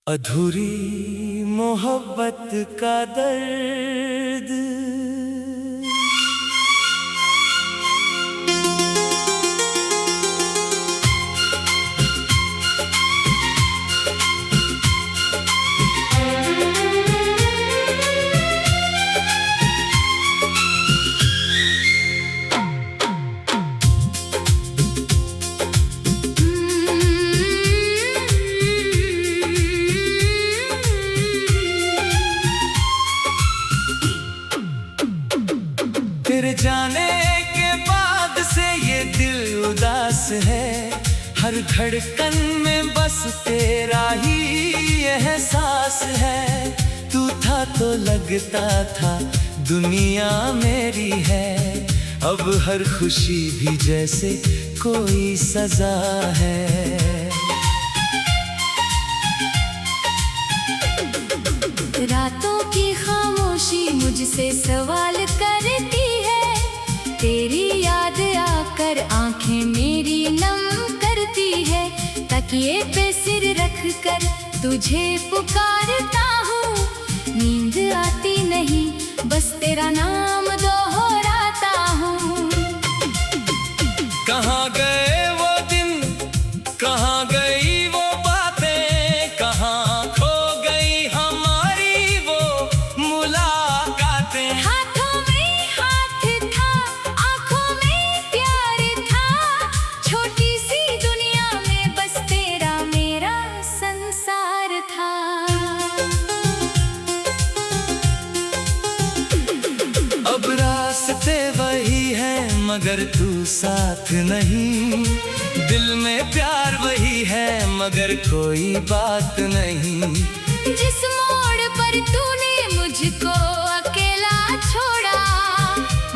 अधूरी मोहब्बत का दर्द। तेरे जाने के बाद से ये दिल उदास है। हर धड़कन में बस तेरा ही एहसास है। तू था तो लगता था दुनिया मेरी है। अब हर खुशी भी जैसे कोई सजा है। रातों की खामोशी मुझसे सवाल करती है। तेरी याद आकर आंखें मेरी नम करती है। तकिए पे सिर रख कर तुझे पुकारता हूँ। नींद आती नहीं बस तेरा नाम दोहराता हूँ। कहाँ गए वो दिन, कहाँ गई वो बातें, कहाँ खो गई हमारी वो मुलाकातें। हाथों में हाथ था, आंखों में प्यार था। छोटी सी दुनिया में बस तेरा मेरा संसार था। अब रास्ते वही हैं मगर तू साथ नहीं। दिल में प्यार वही है मगर कोई बात नहीं। जिस मोड़ पर तूने मुझको अकेला छोड़ा,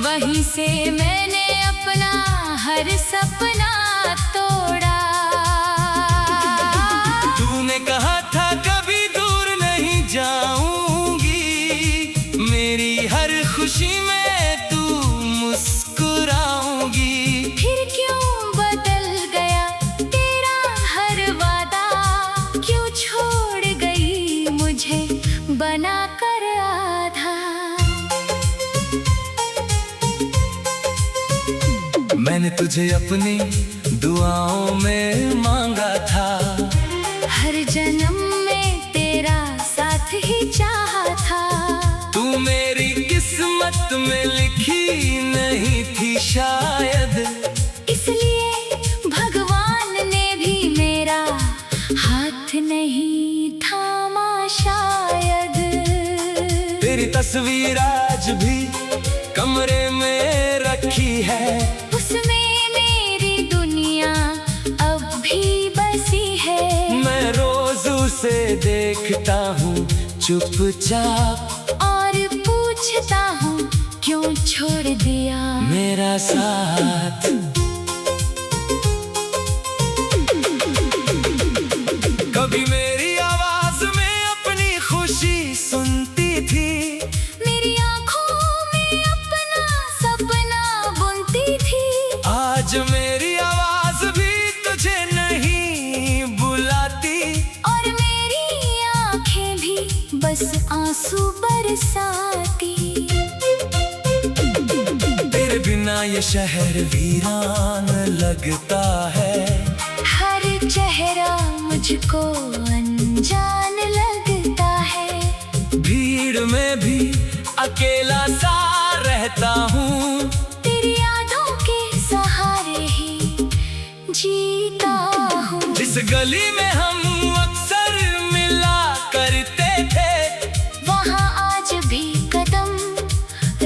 वहीं से मैंने अपना हर सपना तोड़ा। तूने कहा था कभी दूर नहीं जाऊंगी। मेरी हर खुशी में तू मुस्कुराऊंगी। फिर क्यों बदल गया तेरा हर वादा? क्यों छोड़ गई मुझे बना कर आधा? मैंने तुझे अपनी दुआओं में मांगा था। हर जन्म में तेरा साथ ही चाहा था। तू मेरी किस्मत में लिखी नहीं थी शायद। इसलिए भगवान ने भी मेरा हाथ नहीं थामा शायद। तेरी तस्वीर आज भी कमरे में रखी है। उसमें मेरी दुनिया अब भी बसी है। मैं रोज उसे देखता हूँ चुपचाप और पूछता हूँ क्यों छोड़ दिया मेरा साथ। कभी मेरी आवाज में अपनी खुशी सुनती थी। मेरी आंखों में अपना सपना बुनती थी। आज मेरी आवाज भी तुझे नहीं बुलाती। और मेरी आंखें भी बस आंसू बरसाती। तेरे बिना ये शहर वीरान लगता है। हर चेहरा मुझको अनजान लगता है। भीड़ में भी अकेला सा रहता हूँ। तेरी यादों के सहारे ही जीता हूँ। जिस गली में हम अक्सर मिला करते थे, वहाँ आज भी कदम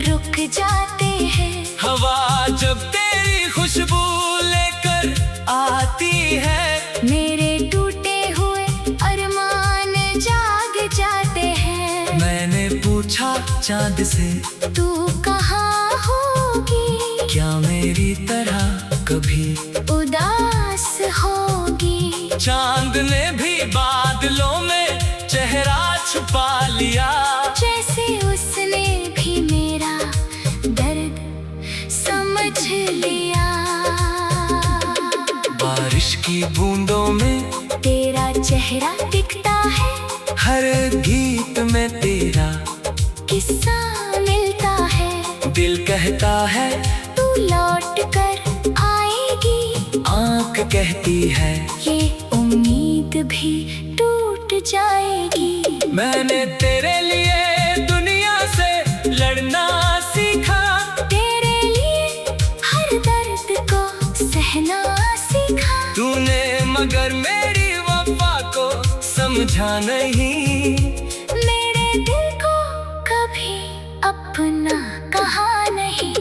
रुक जाते हैं। हवा जब तेरी खुशबू लेकर आती है। मेरे टूटे हुए अरमान जाग जाते हैं। मैंने पूछा चांद से तू कहाँ होगी? क्या मेरी तरह कभी उदास होगी? चांद ने भी बादलों में चेहरा छुपा लिया। जैसे उसने भी मेरा दर्द समझ लिया। बारिश की बूंदों में तेरा चेहरा दिखता है। है तू लौट कर आएगी। आंख कहती है ये उम्मीद भी टूट जाएगी। मैंने तेरे लिए दुनिया से लड़ना सीखा। तेरे लिए हर दर्द को सहना सीखा। तूने मगर मेरी वफा को समझा नहीं। मेरे दिल को कभी अपना कहा नहीं।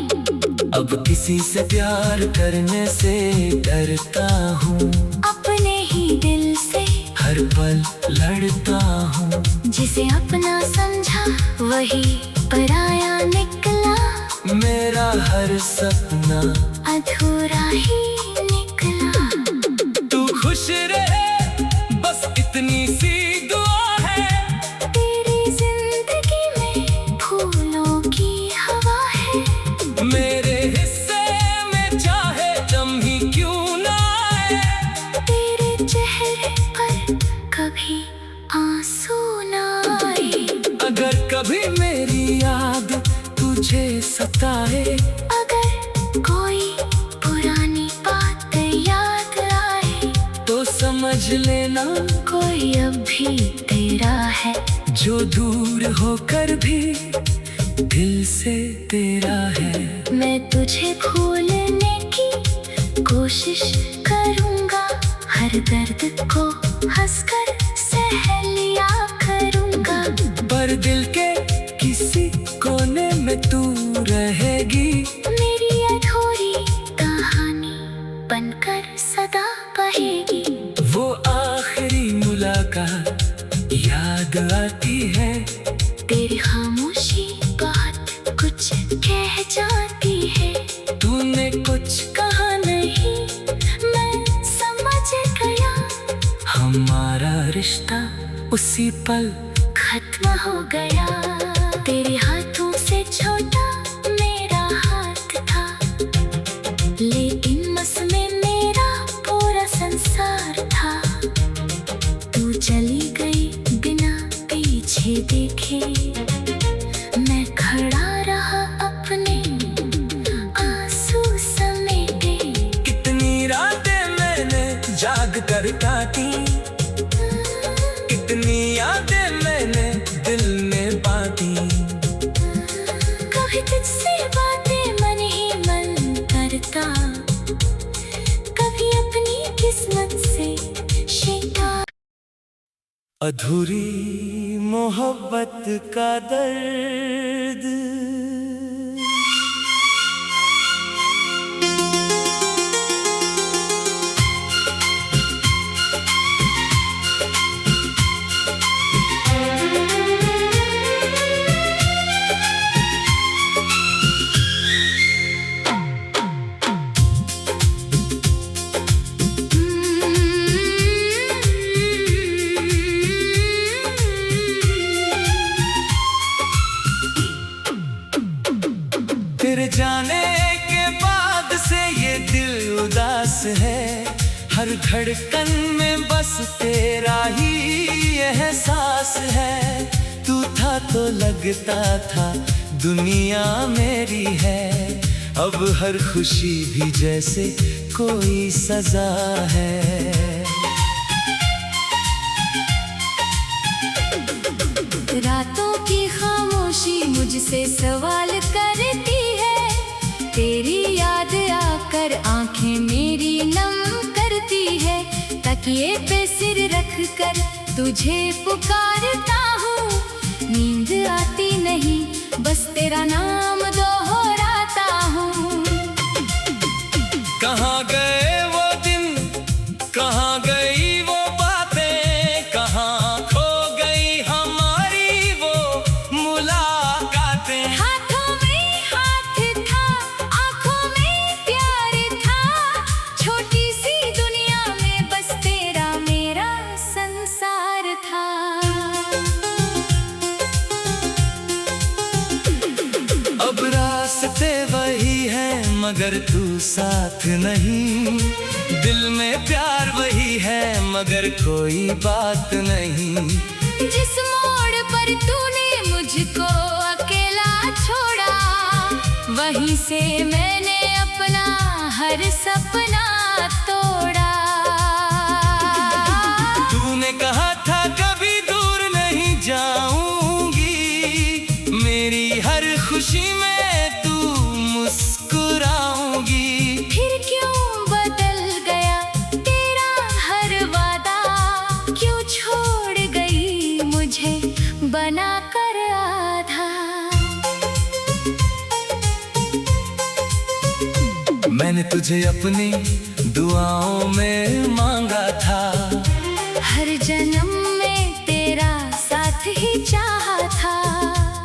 अब किसी से प्यार करने से डरता हूँ। अपने ही दिल से हर पल लड़ता हूँ। जिसे अपना समझा वही पराया निकला। मेरा हर सपना अधूरा ही निकला। तू खुश रहे बस इतनी सी दुआ है। तेरी जिंदगी में फूलों की हवा है। मेरे हिस्से में चाहे दम ही क्यों ना आए। तेरे चेहरे पर कभी आंसू ना आए। अगर कभी मेरी याद तुझे सताए। अगर कोई पुरानी बात याद आए। तो समझ लेना कोई अब भी तेरा है। जो दूर होकर भी दिल से तेरा है। मैं तुझे भूलने की कोशिश करूंगा। हर दर्द को हंसकर सह लिया करूंगा। पर दिल के किसी कोने में तू रहेगी। मेरी अधूरी कहानी बनकर सदा बहेगी। वो आखिरी मुलाकात याद आती है। तेरी खामोशी बहुत कुछ कह जाती है। तूने कुछ कहा नहीं मैं समझ गया। हमारा रिश्ता उसी पल खत्म हो गया। तेरे हाथों से छोटा मेरा हाथ था। लेकिन बस में मेरा पूरा संसार था। तू चली गई बिना पीछे देखे। मैं खड़ा रहा अपने आंसू समेटे। कितनी रातें मैंने जाग कर काटी। कितनी यादें मैंने दिल में बांटी। कभी तुझसे बातें मन ही मन करता। कभी अपनी किस्मत से शिकायत। अधूरी मोहब्बत का दर्द। तेरे जाने के बाद से ये दिल उदास है। हर धड़कन में बस तेरा ही एहसास है। तू था तो लगता था दुनिया मेरी है। अब हर खुशी भी जैसे कोई सजा है। रातों की खामोशी मुझसे सवाल करती है। तेरी याद आकर आंखें मेरी नम करती है। तकिए पे सिर रख कर तुझे पुकारता हूँ। नींद आती नहीं बस तेरा नाम दोहराता हूँ। कहाँ गए वो दिन, कहाँ गई वो बातें, कहाँ खो गई हमारी वो मुलाकातें। हाथों में हाथ था, आंखों में प्यार था। छोटी सी दुनिया में बस तेरा मेरा संसार था। अब रास्ते वही हैं मगर तू साथ नहीं। दिल में प्यार वही है मगर कोई बात नहीं। जिस मोड़ पर तूने मुझको अकेला छोड़ा वहीं से मैंने अपना हर सपना तोड़ा। तूने कहा था कभी दूर नहीं जाऊंगी, मेरी हर खुशी में तू मुस्कुराऊंगी। फिर क्यों बदल गया तेरा हर वादा, क्यों छोड़ गई मुझे बना कर आधा। मैंने तुझे अपनी दुआओं में मांगा था, हर जन्म में तेरा साथ ही चाहा था।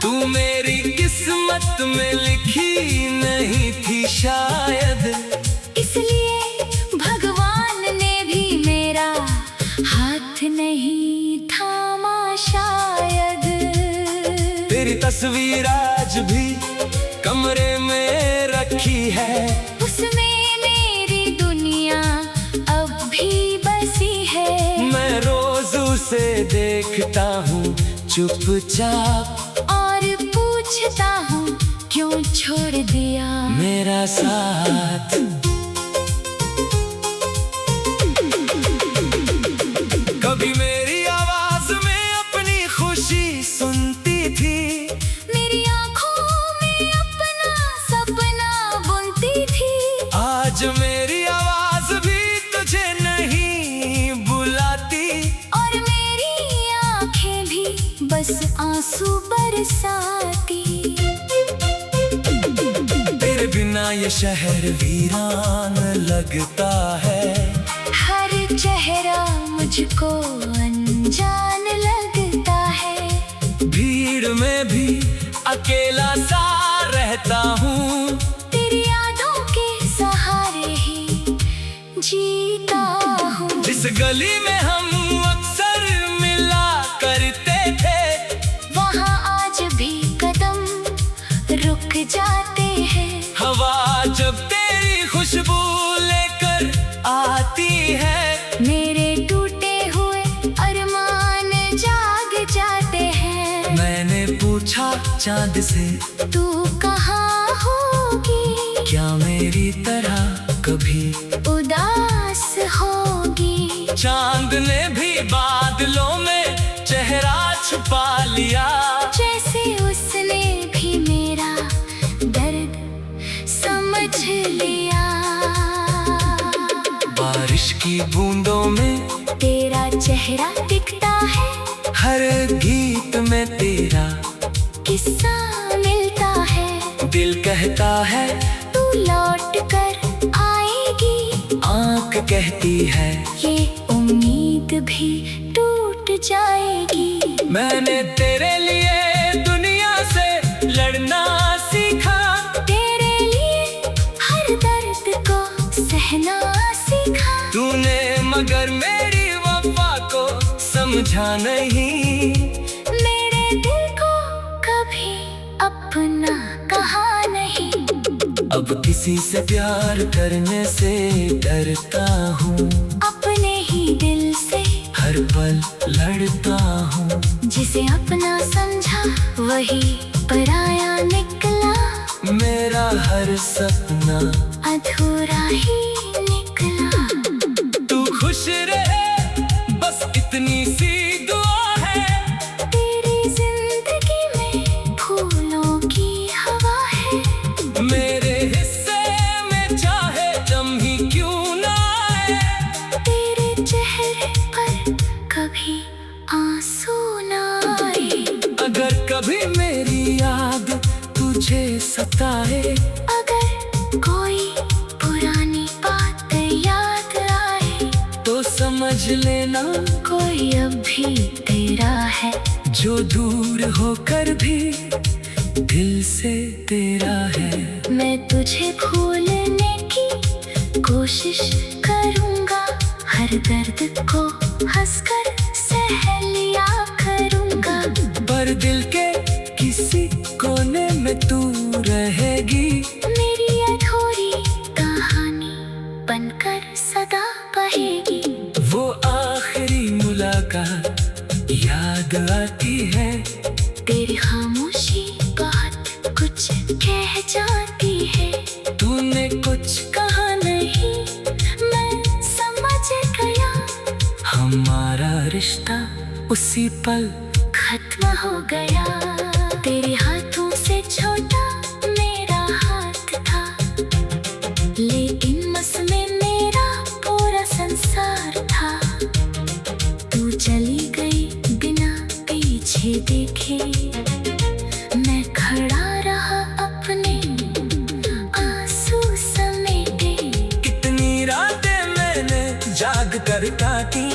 तू मेरी किस्मत में लिखी नहीं थी शायद, इसलिए भगवान ने भी मेरा हाथ नहीं थामा शायद। तेरी तस्वीर आज भी कमरे में रखी है, उसमें मेरी दुनिया अब भी बसी है। मैं रोज उसे देखता हूँ चुपचाप, और पूछता हूँ क्यों छोड़ दिया मेरा साथ। कभी मेरी आवाज में अपनी खुशी सुनती थी, मेरी आंखों में अपना सपना बुनती थी। आज मेरी आवाज भी तुझे नहीं बुलाती, और मेरी आंखें भी बस आंसू बरसाती। तेरे बिना ये शहर वीरान लगता है, हर चेहरा मुझको अनजान लगता है। भीड़ में भी अकेला सा रहता हूँ, तेरी यादों के सहारे ही जीता हूँ। जिस गली में हम अक्सर मिला करते थे, वहाँ आज भी कदम रुक जाते हैं। हवा जब तेरी खुशबू लेकर आती है, मेरे टूटे हुए अरमान जाग जाते हैं। मैंने पूछा चांद से तू कहाँ होगी, क्या मेरी तरह कभी उदास होगी। चांद ने भी बादलों में चेहरा छुपा लिया, जैसे उसने भी मेरा दर्द समझ लिया। बारिश की बूंदों में तेरा चेहरा दिखता है, हर गीत में तेरा किस्सा मिलता है। दिल कहता है तू लौट कर आएगी, आंख कहती है ये उम्मीद भी टूट जाएगी। मैंने तेरे लिए दुनिया से लड़ना सीखा, तेरे लिए हर दर्द को सहना सीखा। तूने मगर मेरी वफा को समझा नहीं, मेरे दिल को कभी अपना कहा नहीं। अब किसी से प्यार करने से डरता हूँ, अपने ही दिल से हर पल लड़ता हूँ। जिसे अपना समझा वही पराया निकला, मेरा हर सपना अधूरा ही निकला। तू खुश रहे बस इतनी सी दुआ है, तेरी जिंदगी में फूलों की हवा है। मेरे हिस्से में चाहे जम ही क्यों ना आए, तेरे चेहरे पर कभी आंसू ना आए। अगर कभी मेरी याद तुझे सताए, अगर कोई पुरानी बात याद आए, तो समझ लेना कोई अब भी तेरा है। जो दूर होकर भी दिल से तेरा है। मैं तुझे भूलने की कोशिश करूंगा, हर दर्द को हंसकर सह लिया करूंगा। पर दिल के किसी कोने में तू रहेगी, मेरी अधूरी कहानी बनकर सदा बहेगी। वो आखिरी मुलाकात याद आती है, तेरी खामोशी बहुत कुछ कह जाती रिश्ता उसी पल खत्म हो गया। तेरे हाथों से छोटा मेरा हाथ था, लेकिन उसमें मेरा पूरा संसार था। तू चली गई बिना पीछे देखे, मैं खड़ा रहा अपने आंसू समेटे। कितनी रातें मैंने जाग कर काटी,